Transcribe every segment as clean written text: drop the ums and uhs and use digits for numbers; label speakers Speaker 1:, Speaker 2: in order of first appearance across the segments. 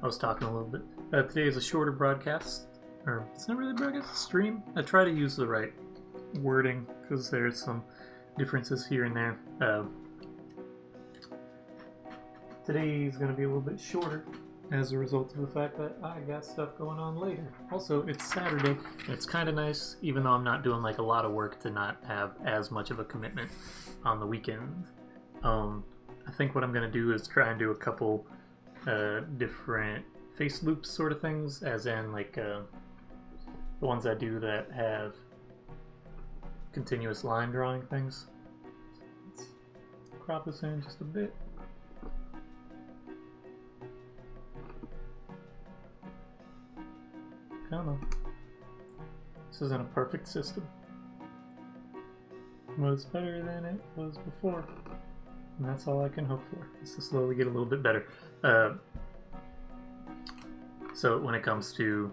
Speaker 1: I was talking a little bit. Today is a shorter broadcast, or it's not really a broadcast, it's a stream. I try to use the right wording because there's some differences here and there. Today is going to be a little bit shorter as a result of the fact that I got stuff going on later. Also, it's Saturday. It's kind of nice, even though I'm not doing like a lot of work, to not have as much of a commitment on the weekend. I think what I'm going to do is try and do a couple different face loops sort of things, as in like the ones I do that have continuous line drawing things. Let's crop this in just a bit. Come on. This isn't a perfect system. But it's better than it was before. And that's all I can hope for, is to slowly get a little bit better. So when it comes to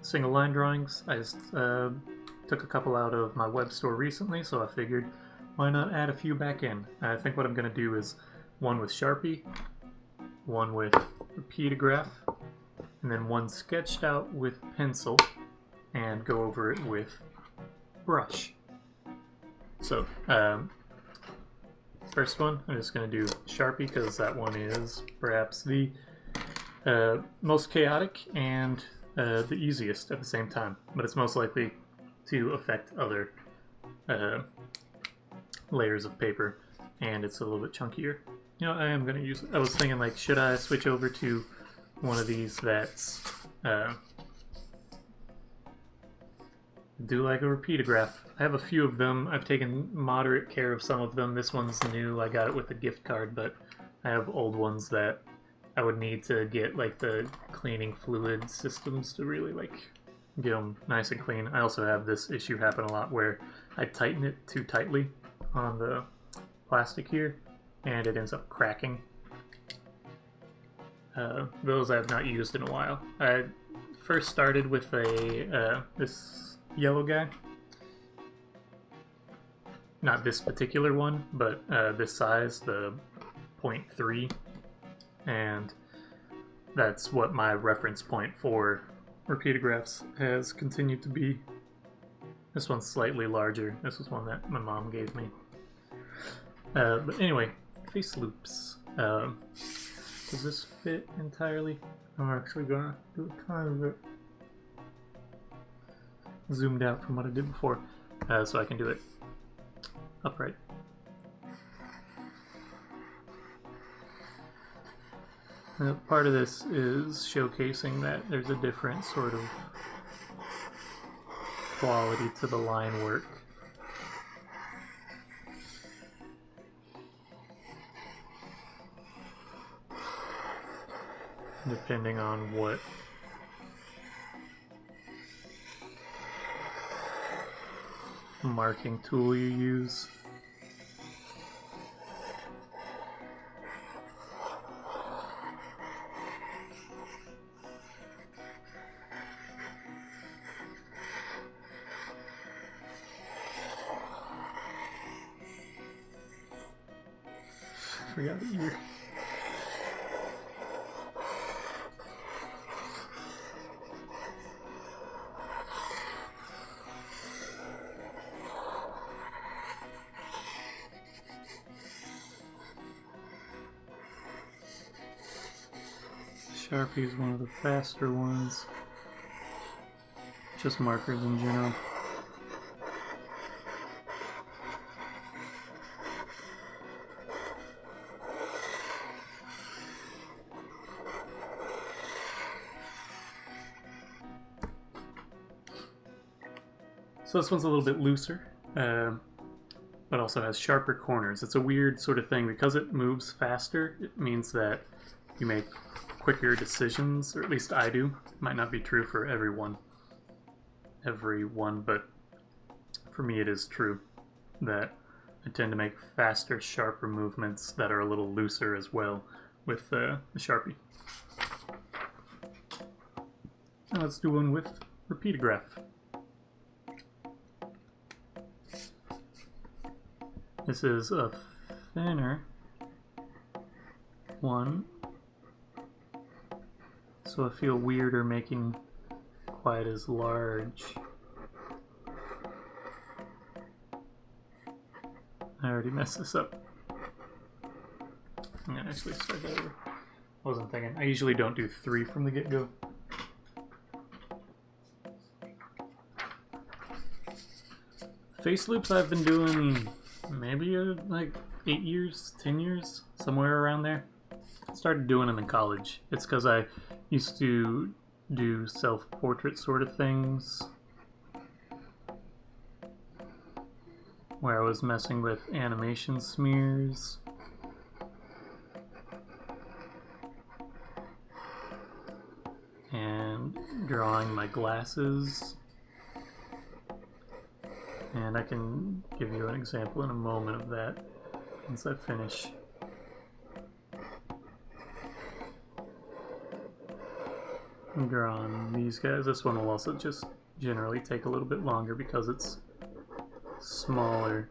Speaker 1: single line drawings, I just took a couple out of my web store recently, so I figured why not add a few back in. I think what I'm going to do is one with Sharpie, one with Repeatograph, and then one sketched out with pencil, and go over it with brush. So, first one, I'm just going to do Sharpie because that one is perhaps the most chaotic and the easiest at the same time, but it's most likely to affect other layers of paper, and it's a little bit chunkier. You know, I am going to use it. I was thinking, like, should I switch over to one of these that's do like a Repeatograph. I have a few of them. I've taken moderate care of some of them. This one's new. I got it with a gift card, but I have old ones that I would need to get like the cleaning fluid systems to really like get them nice and clean. I also have this issue happen a lot where I tighten it too tightly on the plastic here, and it ends up cracking. Those I have not used in a while. I first started with a this yellow guy. Not this particular one, but this size, the 0.3, and that's what my reference point for Repeatographs has continued to be. This one's slightly larger. This was one that my mom gave me. But anyway, face loops. Does this fit entirely? I'm actually gonna do a tiny bit zoomed out from what I did before, so I can do it upright. Part of this is showcasing that there's a different sort of quality to the line work. Depending on what marking tool you use. Forgot the ear. Sharpie is one of the faster ones. Just markers in general. So this one's a little bit looser, but also has sharper corners. It's a weird sort of thing. Because it moves faster, it means that you make quicker decisions, or at least I do. Might not be true for everyone, but for me it is true that I tend to make faster, sharper movements that are a little looser as well with the Sharpie. Now let's do one with Repeatograph. This is a thinner one So I feel weirder making quite as large. I already messed this up. I'm gonna actually start that over. Wasn't thinking. I usually don't do 3 from the get-go. Face loops I've been doing maybe like 8 years, 10 years, somewhere around there. I started doing them in college. It's because I used to do self-portrait sort of things where I was messing with animation smears. And drawing my glasses. And I can give you an example in a moment of that once I finish. I'm drawing these guys. This one will also just generally take a little bit longer because it's smaller.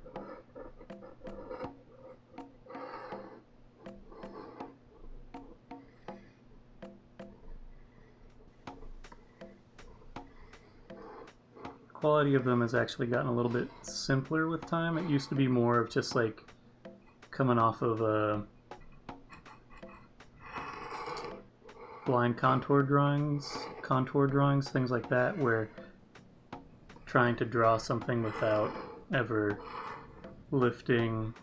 Speaker 1: Quality of them has actually gotten a little bit simpler with time. It used to be more of just like coming off of blind contour drawings, things like that, where trying to draw something without ever lifting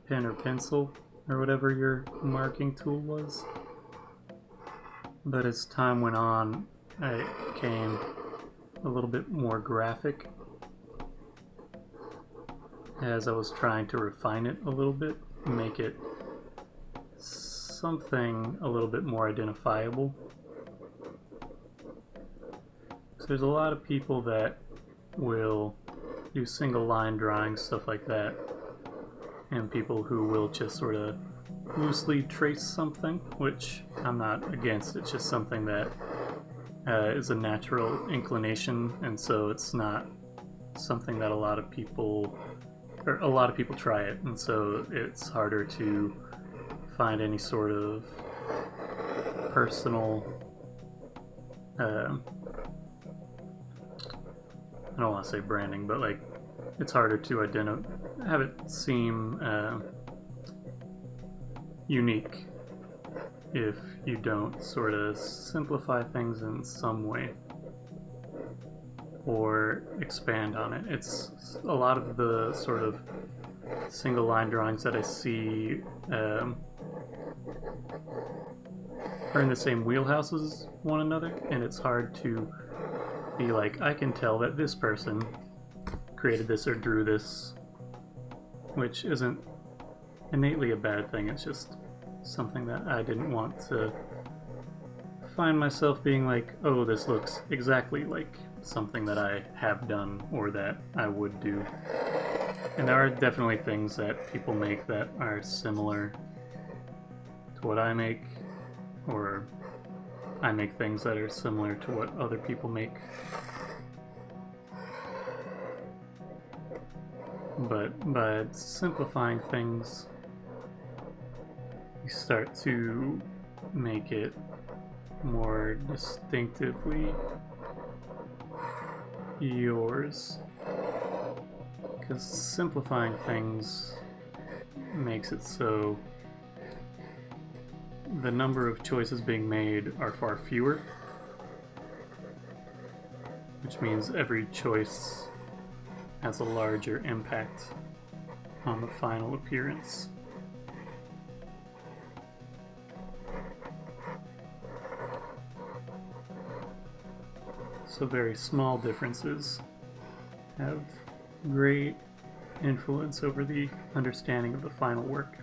Speaker 1: pen or pencil or whatever your marking tool was. But as time went on, it became a little bit more graphic as I was trying to refine it a little bit, make it something a little bit more identifiable. So there's a lot of people that will do single line drawings, stuff like that, and people who will just sort of loosely trace something, which I'm not against. It's just something that is a natural inclination, and so it's not something that a lot of people try it, and so it's harder to find any sort of personal I don't want to say branding, but like it's harder to have it seem unique if you don't sort of simplify things in some way or expand on it. It's a lot of the sort of single line drawings that I see are in the same wheelhouse as one another, and it's hard to be like, I can tell that this person created this or drew this, which isn't innately a bad thing. It's just something that I didn't want to find myself being like, oh, this looks exactly like something that I have done or that I would do. And there are definitely things that people make that are similar to what I make, or I make things that are similar to what other people make. But by simplifying things, you start to make it more distinctively yours. Because simplifying things makes it so the number of choices being made are far fewer, which means every choice has a larger impact on the final appearance. So very small differences have great influence over the understanding of the final work.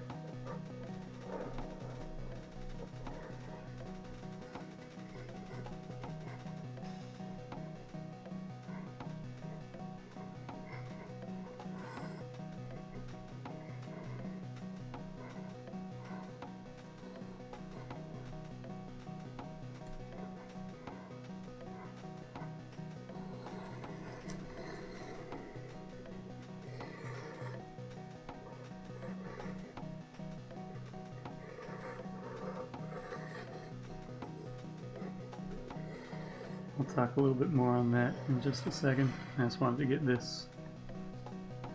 Speaker 1: We'll talk a little bit more on that in just a second. I just wanted to get this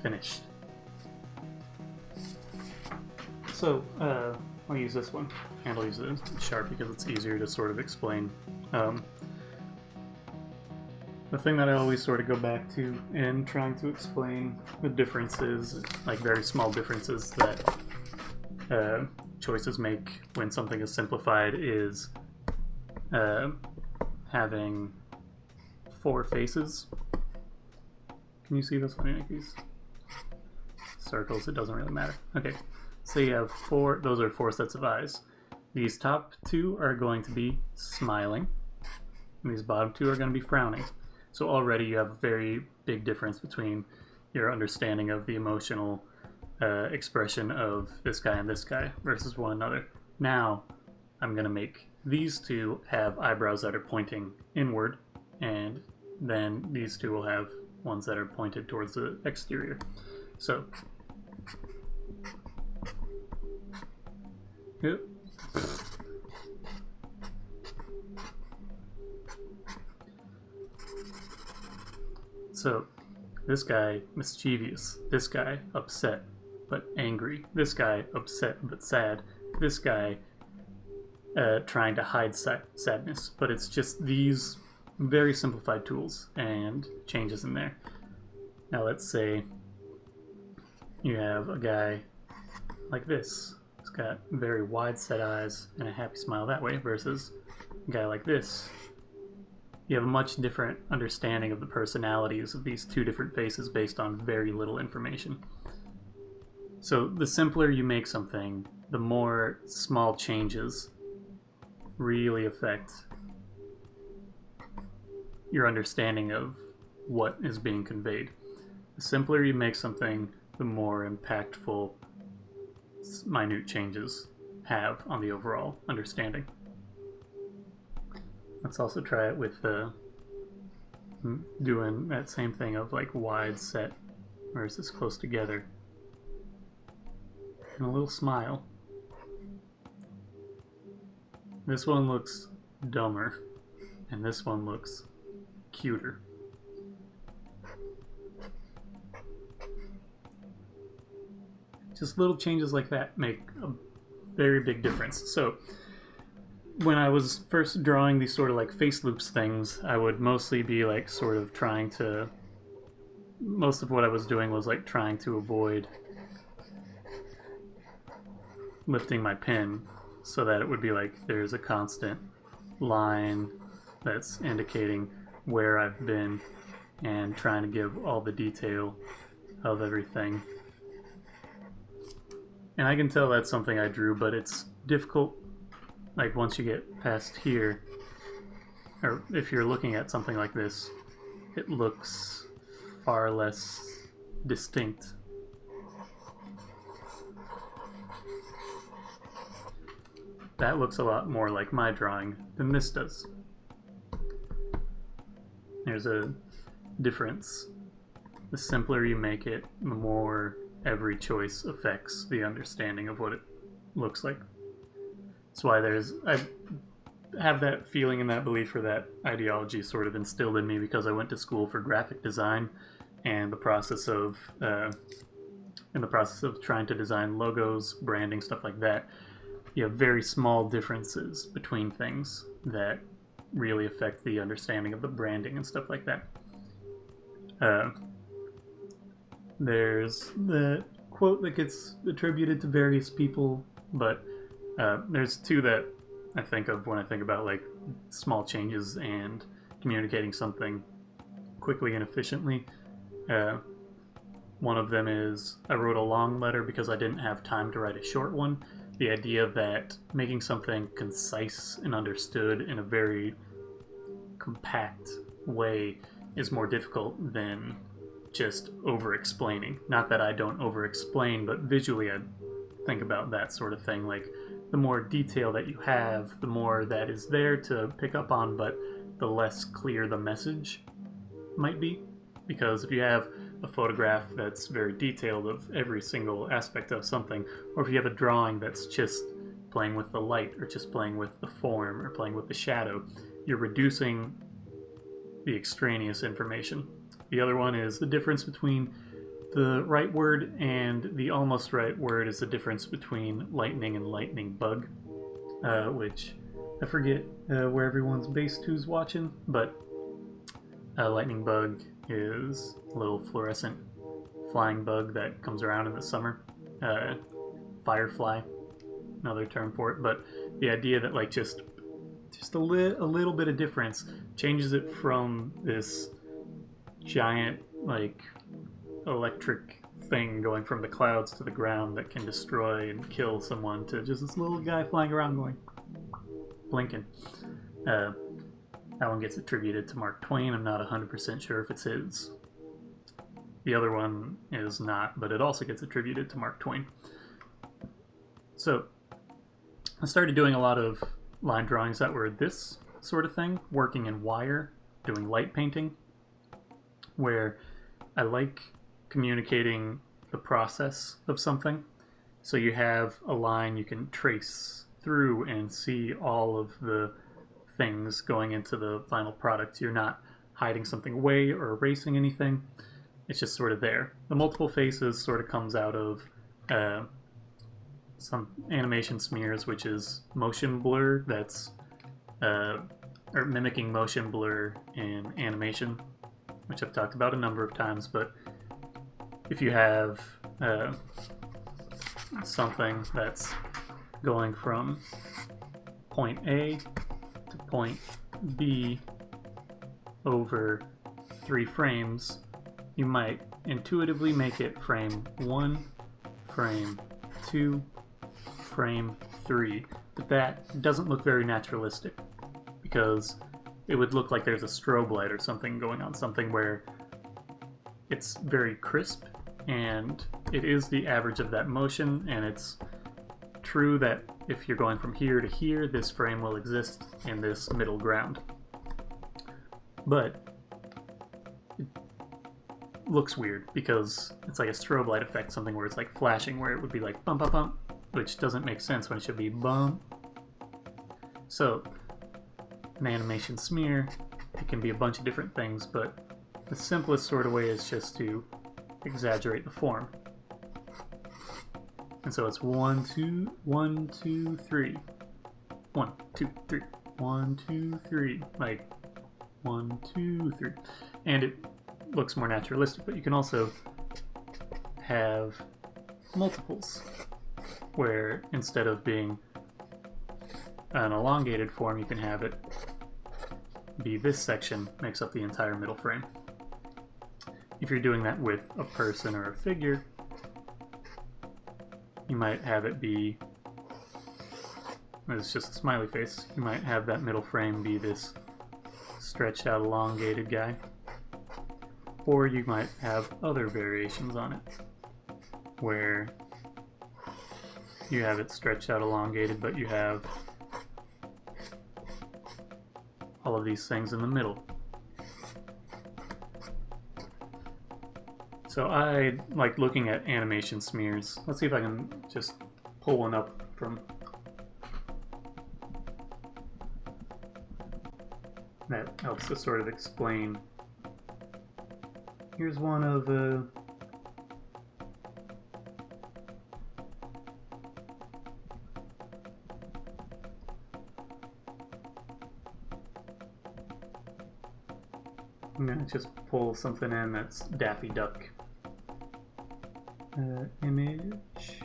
Speaker 1: finished. So, I'll use this one, and I'll use the Sharp because it's easier to sort of explain. The thing that I always sort of go back to in trying to explain the differences, like very small differences that choices make when something is simplified, is having 4 faces. Can you see this on any of these? Circles, it doesn't really matter. Okay, so you have 4, those are 4 sets of eyes. These top 2 are going to be smiling, and these bottom 2 are going to be frowning. So already you have a very big difference between your understanding of the emotional expression of this guy and this guy versus one another. Now, I'm going to make these 2 have eyebrows that are pointing inward, and then these 2 will have ones that are pointed towards the exterior. So, yep. So, this guy mischievous, this guy upset but angry, this guy upset but sad, this guy trying to hide sadness. But it's just these very simplified tools and changes in there. Now let's say you have a guy like this. He's got very wide set eyes and a happy smile that way, versus a guy like this. You have a much different understanding of the personalities of these 2 different faces based on very little information. So the simpler you make something, the more small changes really affect your understanding of what is being conveyed. The simpler you make something, the more impactful minute changes have on the overall understanding. Let's also try it with doing that same thing of like wide set versus close together. And a little smile. This one looks dumber, and this one looks cuter. Just little changes like that make a very big difference. So when I was first drawing these sort of like face loops things, I would mostly be like sort of trying to, most of what I was doing was like trying to avoid lifting my pen so that it would be like there's a constant line that's indicating where I've been, and trying to give all the detail of everything. And I can tell that's something I drew, but it's difficult. Like once you get past here, or if you're looking at something like this, it looks far less distinct. That looks a lot more like my drawing than this does. There's a difference. The simpler you make it, the more every choice affects the understanding of what it looks like. That's why I have that feeling and that belief, or that ideology sort of instilled in me, because I went to school for graphic design, and in the process of trying to design logos, branding, stuff like that, you have very small differences between things that really affect the understanding of the branding and stuff like that. There's the quote that gets attributed to various people, but there's 2 that I think of when I think about like small changes and communicating something quickly and efficiently. One of them is, I wrote a long letter because I didn't have time to write a short one. The idea that making something concise and understood in a very compact way is more difficult than just over-explaining. Not that I don't over-explain, but visually I think about that sort of thing. Like, the more detail that you have, the more that is there to pick up on, but the less clear the message might be. Because if you have a photograph that's very detailed of every single aspect of something, or if you have a drawing that's just playing with the light, or just playing with the form, or playing with the shadow, you're reducing the extraneous information. The other one is the difference between the right word and the almost right word is the difference between lightning and lightning bug, which I forget where everyone's based who's watching, but lightning bug is a little fluorescent flying bug that comes around in the summer. Firefly, another term for it, but the idea that like just a little bit of difference changes it from this giant like electric thing going from the clouds to the ground that can destroy and kill someone to just this little guy flying around going blinking. That one gets attributed to Mark Twain. I'm not 100% sure if it's his. The other one is not, but it also gets attributed to Mark Twain. So I started doing a lot of line drawings that were this sort of thing, working in wire, doing light painting, where I like communicating the process of something. So you have a line you can trace through and see all of the things going into the final product. You're not hiding something away or erasing anything. It's just sort of there. The multiple faces sort of comes out of some animation smears, which is motion blur that's or mimicking motion blur in animation, which I've talked about a number of times. But if you have something that's going from point A to point B over 3 frames, you might intuitively make it frame 1, frame 2, frame 3, but that doesn't look very naturalistic because it would look like there's a strobe light or something going on, something where it's very crisp and it is the average of that motion, and it's true that if you're going from here to here, this frame will exist in this middle ground. But it looks weird because it's like a strobe light effect, something where it's like flashing, where it would be like bump, bump, bump, which doesn't make sense when it should be bump. So an animation smear, it can be a bunch of different things, but the simplest sort of way is just to exaggerate the form. And so it's 1, 2, 1, 2, 3, 1, 2, 3, 1, 2, 3, like 1, 2, 3, and it looks more naturalistic. But you can also have multiples, where instead of being an elongated form, you can have it be this section makes up the entire middle frame. If you're doing that with a person or a figure, you might have it be, it's just a smiley face, you might have that middle frame be this stretched out elongated guy, or you might have other variations on it where you have it stretched out elongated, but you have all of these things in the middle. So I like looking at animation smears. Let's see if I can just pull one up from that helps to sort of explain. Here's one of I'm gonna just pull something in that's Daffy Duck. Image.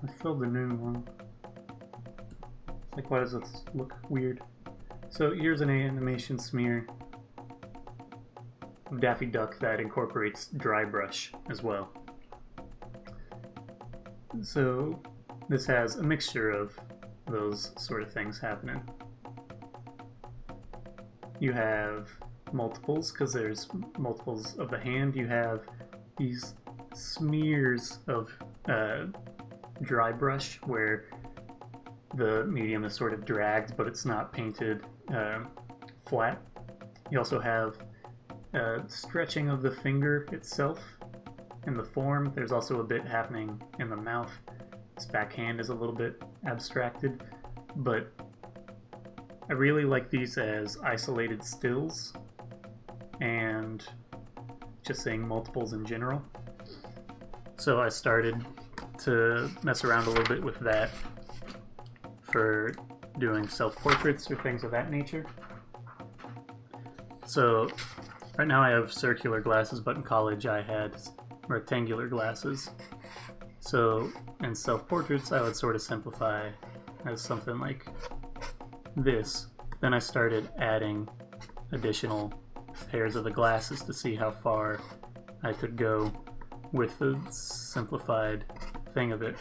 Speaker 1: I filled the new one. It's like, why does this look weird? So here's an animation smear of Daffy Duck that incorporates dry brush as well. So this has a mixture of those sort of things happening. You have multiples, because there's multiples of the hand. You have these smears of dry brush where the medium is sort of dragged, but it's not painted flat. You also have stretching of the finger itself in the form. There's also a bit happening in the mouth. This backhand is a little bit abstracted, but I really like these as isolated stills and just saying multiples in general. So I started to mess around a little bit with that for doing self-portraits or things of that nature. So right now I have circular glasses, but in college I had rectangular glasses. So in self-portraits I would sort of simplify as something like this. Then I started adding additional pairs of the glasses to see how far I could go with the simplified thing of it.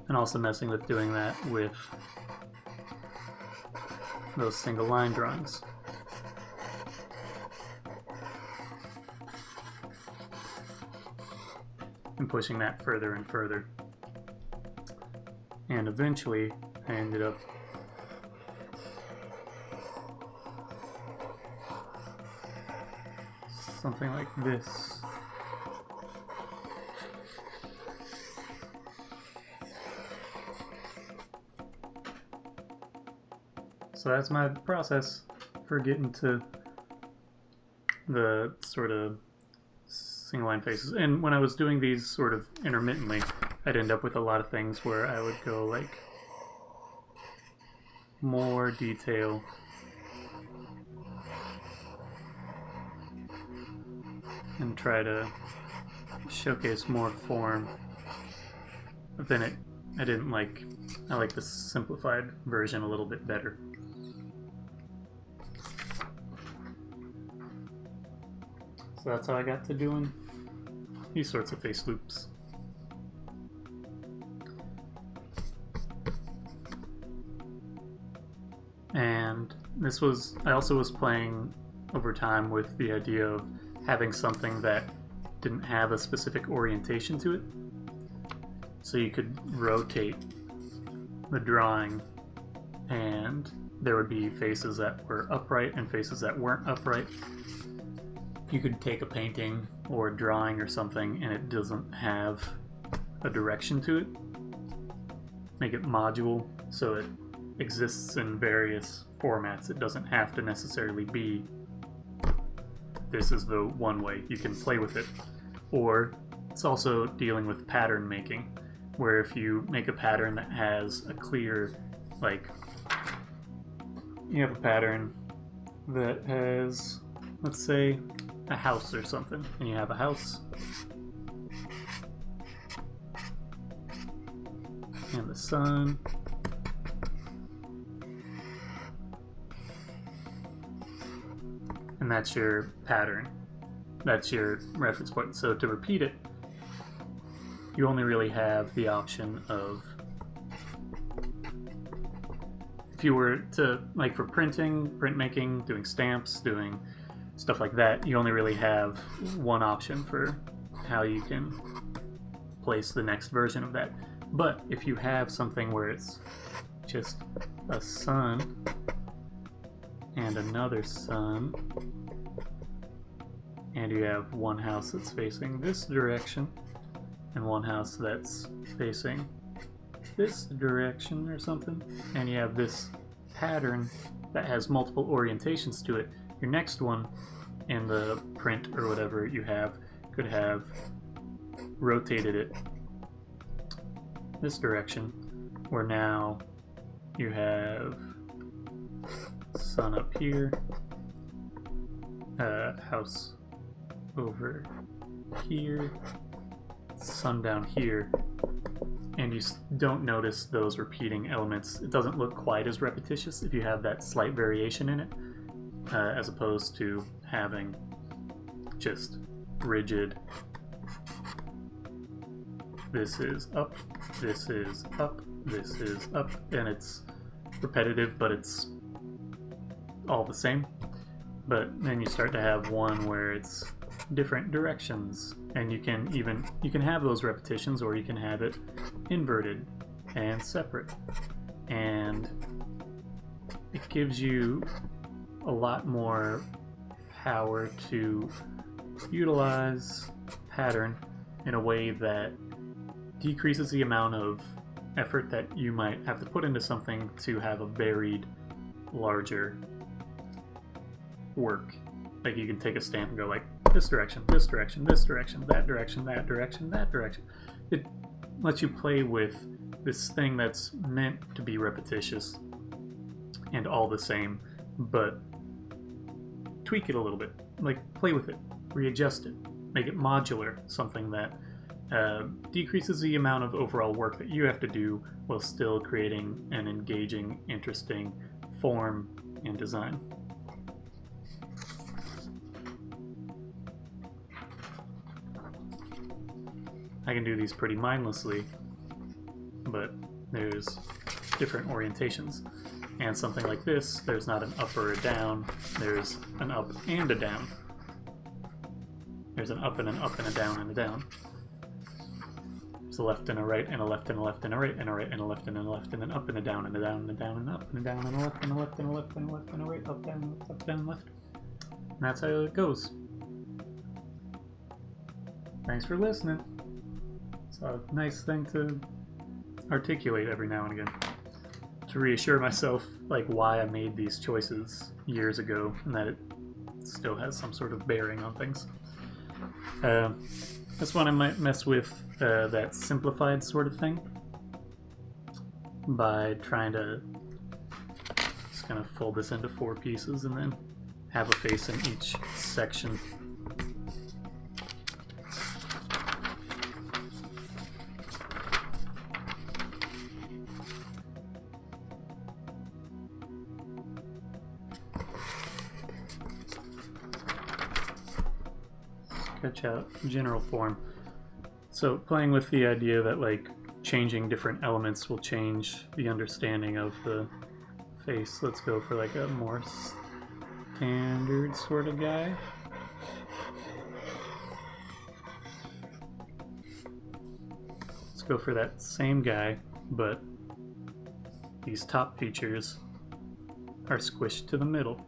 Speaker 1: And also messing with doing that with those single line drawings. And pushing that further and further. And eventually I ended up something like this. So that's my process for getting to the sort of single line faces. And when I was doing these sort of intermittently, I'd end up with a lot of things where I would go like more detail and try to showcase more form. But then I didn't like, I like the simplified version a little bit better. So that's how I got to doing these sorts of face loops. And this was, I also was playing over time with the idea of having something that didn't have a specific orientation to it. So you could rotate the drawing and there would be faces that were upright and faces that weren't upright. You could take a painting or a drawing or something and it doesn't have a direction to it. Make it module so it exists in various formats. It doesn't have to necessarily be this is the one way. You can play with it. Or it's also dealing with pattern making, where if you make a pattern that has a clear, like, you have a pattern that has, let's say, a house or something, and you have a house and the sun and that's your pattern, that's your reference point. So to repeat it, you only really have the option of, if you were to, like for printing, printmaking, doing stamps, doing stuff like that, you only really have one option for how you can place the next version of that. But if you have something where it's just a sun and another sun, and you have one house that's facing this direction and one house that's facing this direction or something, and you have this pattern that has multiple orientations to it, your next one in the print or whatever you have could have rotated it this direction, where now you have sun up here, house over here, sun down here, and you don't notice those repeating elements. It doesn't look quite as repetitious if you have that slight variation in it, as opposed to having just rigid, this is up, this is up, this is up, and it's repetitive, but it's all the same. But then you start to have one where it's different directions, and you can have those repetitions, or you can have it inverted and separate, and it gives you a lot more power to utilize pattern in a way that decreases the amount of effort that you might have to put into something to have a varied, larger work. Like you can take a stamp and go like this direction, this direction, this direction, that direction, that direction, that direction. It lets you play with this thing that's meant to be repetitious and all the same, but tweak it a little bit. Like play with it, readjust it, make it modular, something that decreases the amount of overall work that you have to do while still creating an engaging, interesting form and design. I can do these pretty mindlessly, but there's different orientations. And something like this, there's not an up or a down, there's an up and a down. There's an up and a down and a down. There's a left and a right and a left and a left and a right and a right and a left and a left and an up and a down and a down and a down and up and a down and a left and a left and a left and a left and a right, up, down, up, down, left. And that's how it goes. Thanks for listening. It's a nice thing to articulate every now and again. To reassure myself like why I made these choices years ago and that it still has some sort of bearing on things. This one I might mess with that simplified sort of thing by trying to just kind of fold this into 4 pieces and then have a face in each section. Sketch out general form. So playing with the idea that like changing different elements will change the understanding of the face. Let's go for like a more standard sort of guy. Let's go for that same guy, but these top features are squished to the middle.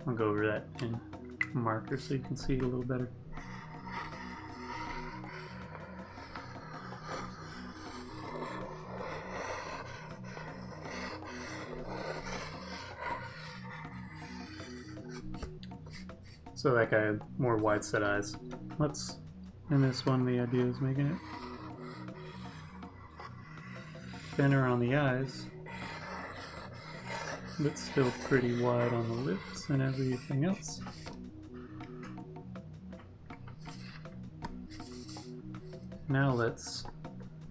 Speaker 1: I'll go over that in marker so you can see it a little better. So that guy had more wide set eyes. In this one the idea is making it thinner on the eyes, but still pretty wide on the lips and everything else. Now let's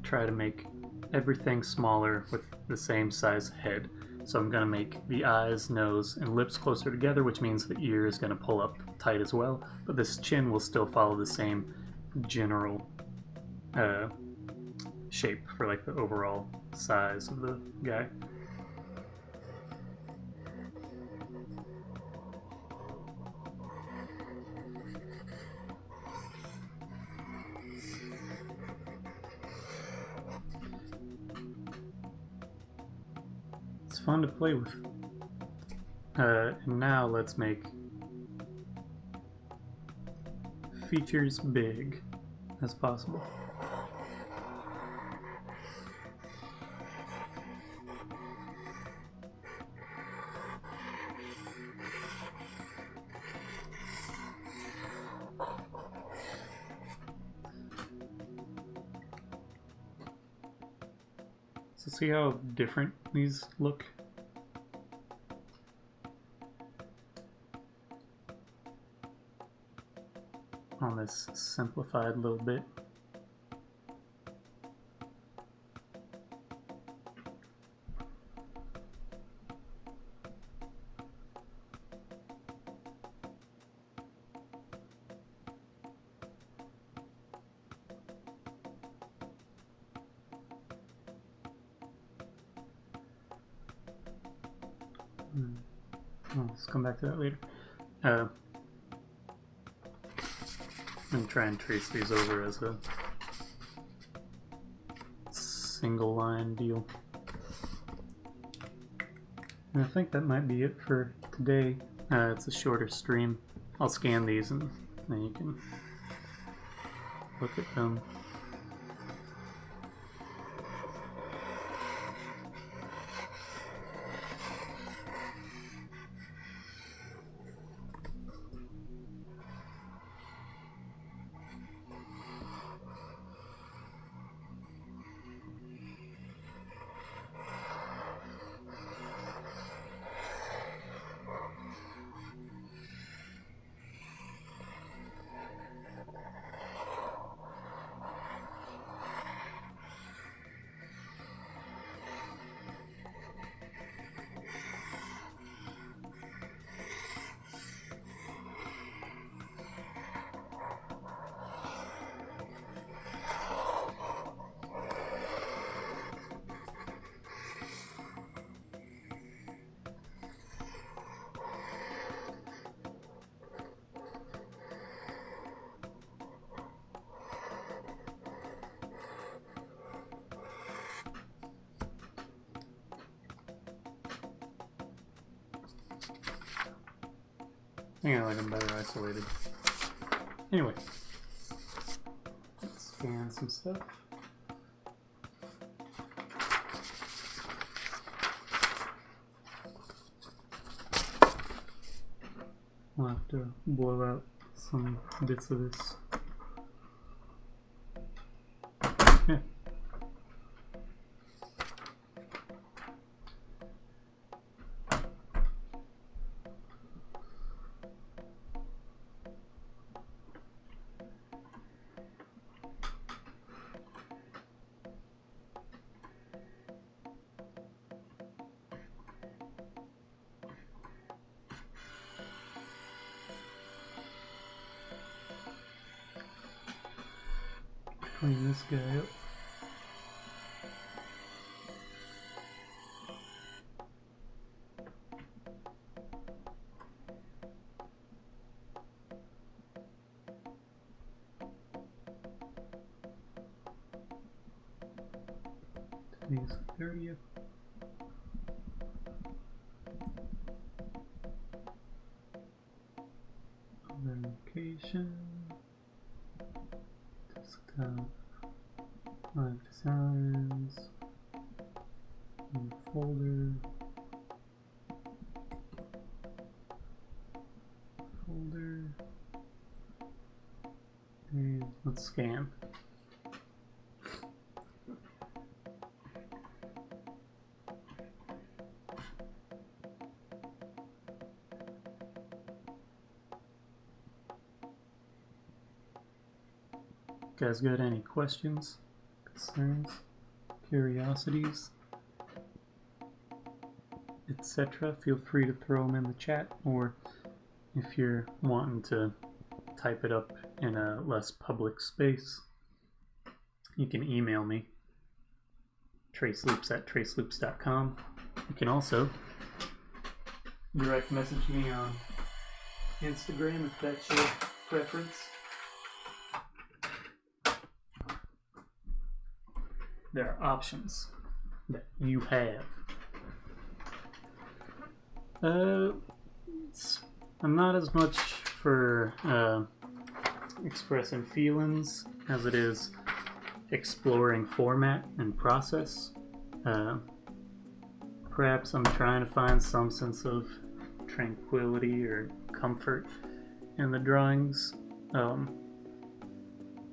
Speaker 1: try to make everything smaller with the same size head. So I'm going to make the eyes, nose, and lips closer together, which means the ear is going to pull up tight as well, but this chin will still follow the same general shape for like the overall size of the guy. It's fun to play with. And now let's make features big as possible. So see how different these look? On this simplified little bit. Let's come back to that later. I'm going to try and trace these over as a single line deal. And I think that might be it for today. It's a shorter stream. I'll scan these and then you can look at them. I think I like them better isolated. Anyway, let's scan some stuff. I'll have to blow out some bits of this. Yeah. Clean this guy up. Today's 30th. Location. Desktop. Live designs. New folder. And let's scan. You guys got any questions, concerns, curiosities, etc.? Feel free to throw them in the chat, or if you're wanting to type it up in a less public space, you can email me, traceloops@traceloops.com. You can also direct message me on Instagram if that's your preference. There are options that you have. I'm not as much for expressing feelings as it is exploring format and process. Perhaps I'm trying to find some sense of tranquility or comfort in the drawings.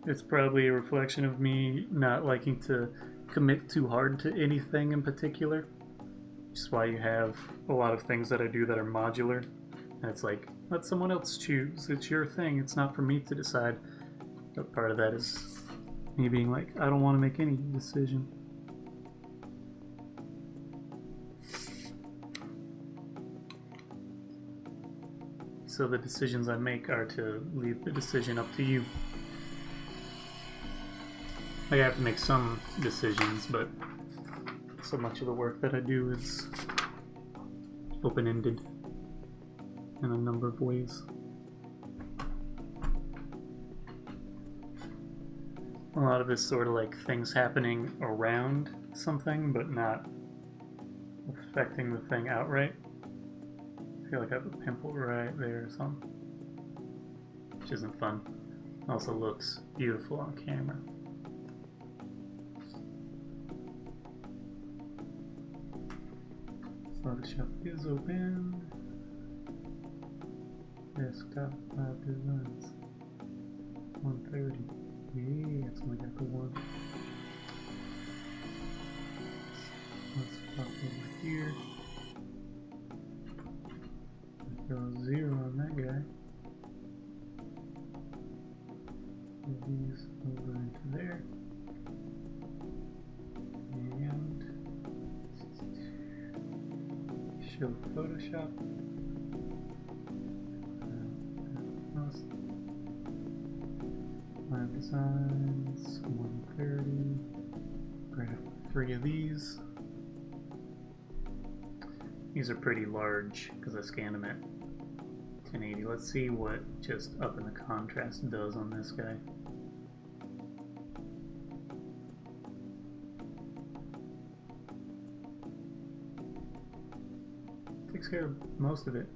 Speaker 1: It's probably a reflection of me not liking to commit too hard to anything in particular. Which is why you have a lot of things that I do that are modular. And it's like, let someone else choose. It's your thing. It's not for me to decide. But part of that is me being like, I don't want to make any decision. So the decisions I make are to leave the decision up to you. I have to make some decisions, but so much of the work that I do is open-ended in a number of ways. A lot of it's sort of like things happening around something, but not affecting the thing outright. I feel like I have a pimple right there or something, which isn't fun. Also looks beautiful on camera. Photoshop is open. Desktop 5 designs. 130. Yeah, it's only got the one. Let's pop over here. Throw 0 on that guy. Move these over into there. And show Photoshop. Lab designs, 130. Grab 3 of these. These are pretty large because I scanned them at 1080. Let's see what just upping the contrast does on this guy. Takes care of most of it.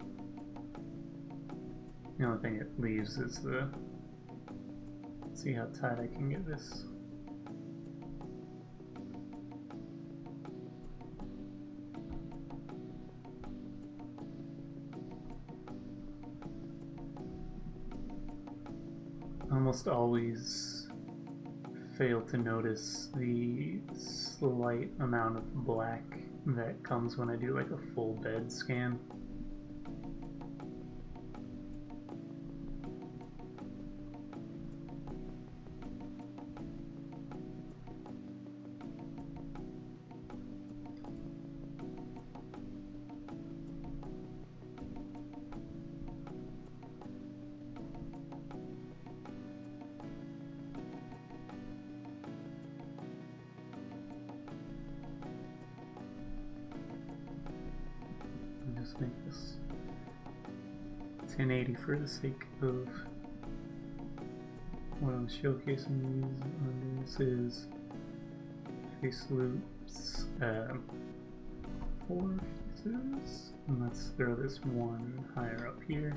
Speaker 1: The only thing it leaves is the... Let's see how tight I can get this. Almost always fail to notice the slight amount of black that comes when I do like a full bed scan. Just make this 1080 for the sake of what I'm showcasing these on. This is face loops, 4 faces, and let's throw this one higher up here.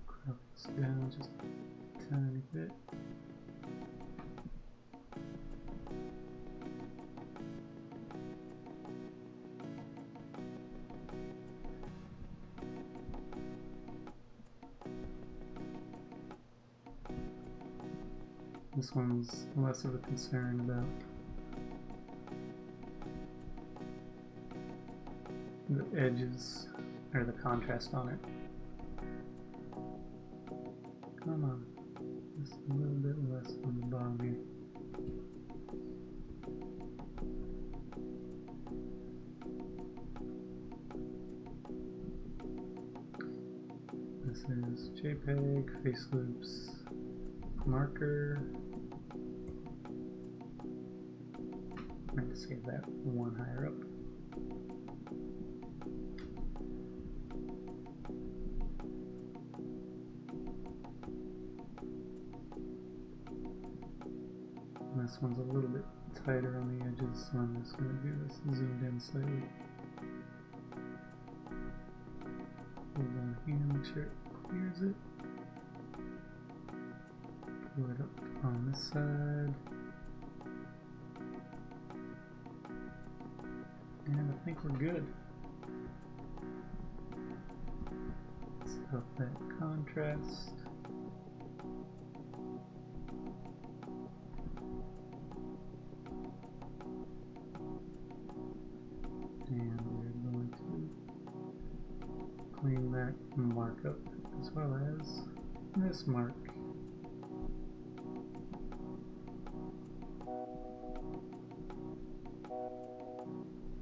Speaker 1: Crop this down just a tiny bit. This one's less of a concern about the edges, or the contrast on it. Come on, just a little bit less on the bottom here. This is JPEG, face loops, marker. I'm going to save that one higher up. And this one's a little bit tighter on the edges, so I'm just going to do this zoomed in slightly. Hold on here, make sure it clears it. Pull it up on this side. And I think we're good. Let's up that contrast. And we're going to clean that markup as well as this mark.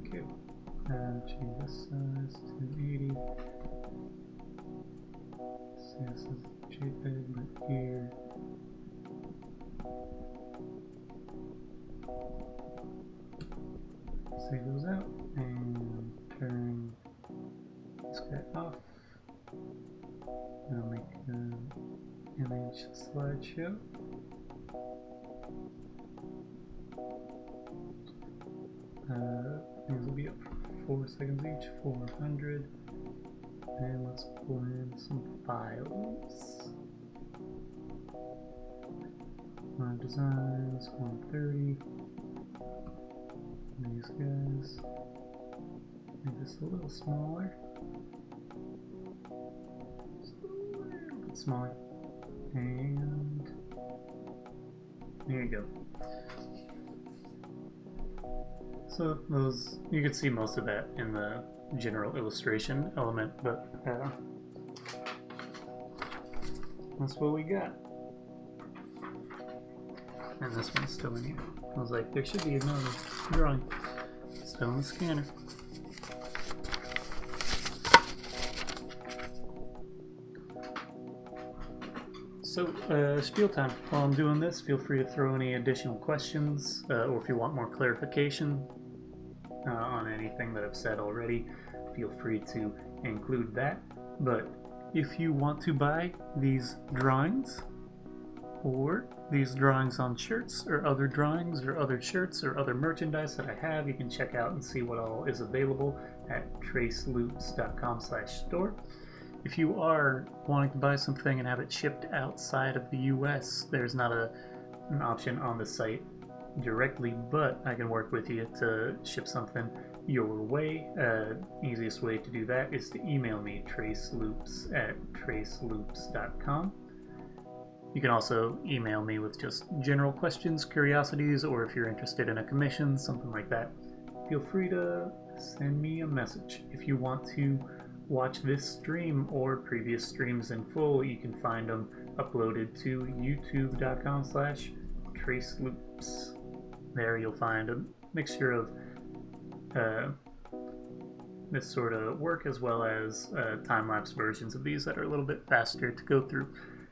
Speaker 1: Okay, change the size to 80. See, this is JPEG, but here. Save those out and turn this guy off. Manage slideshow. Things will be up for 4 seconds each, 400. And let's pull in some files. Designs, 130. These guys. Make this a little smaller. Just a little bit smaller. And there you go. So those, you can see most of that in the general illustration element, but that's what we got. And this one's still in here. I was like, there should be another drawing. Still in the scanner. So, spiel time. While I'm doing this, feel free to throw any additional questions, or if you want more clarification on anything that I've said already, feel free to include that. But if you want to buy these drawings, or these drawings on shirts, or other drawings, or other shirts, or other merchandise that I have, you can check out and see what all is available at traceloops.com/store. If you are wanting to buy something and have it shipped outside of the US, there's not an option on the site directly, but I can work with you to ship something your way. Easiest way to do that is to email me, traceloops@traceloops.com. You can also email me with just general questions, curiosities, or if you're interested in a commission, something like that, feel free to send me a message. If you want to watch this stream or previous streams in full, you can find them uploaded to youtube.com/traceloops. There you'll find a mixture of this sort of work as well as time-lapse versions of these that are a little bit faster to go through.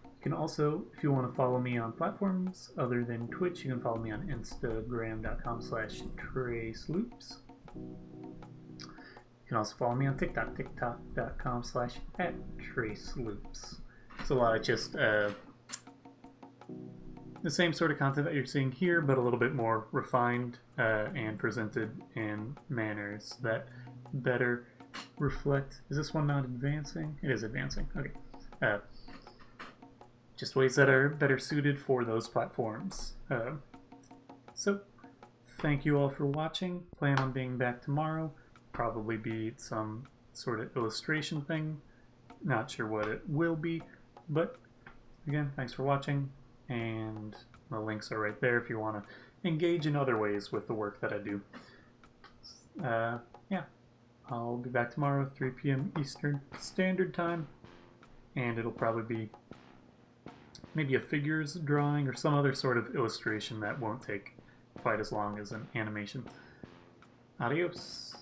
Speaker 1: You can also, if you want to follow me on platforms other than Twitch, you can follow me on instagram.com/traceloops. You can also follow me on TikTok, tiktok.com/@traceloops. It's a lot of just the same sort of content that you're seeing here, but a little bit more refined and presented in manners that better reflect. Is this one not advancing? It is advancing. Okay. Just ways that are better suited for those platforms. So, thank you all for watching. Plan on being back tomorrow. Probably be some sort of illustration thing. Not sure what it will be, but again, thanks for watching, and the links are right there if you want to engage in other ways with the work that I do. Yeah, I'll be back tomorrow at 3 p.m. Eastern Standard Time, and it'll probably be maybe a figures drawing or some other sort of illustration that won't take quite as long as an animation. Adios.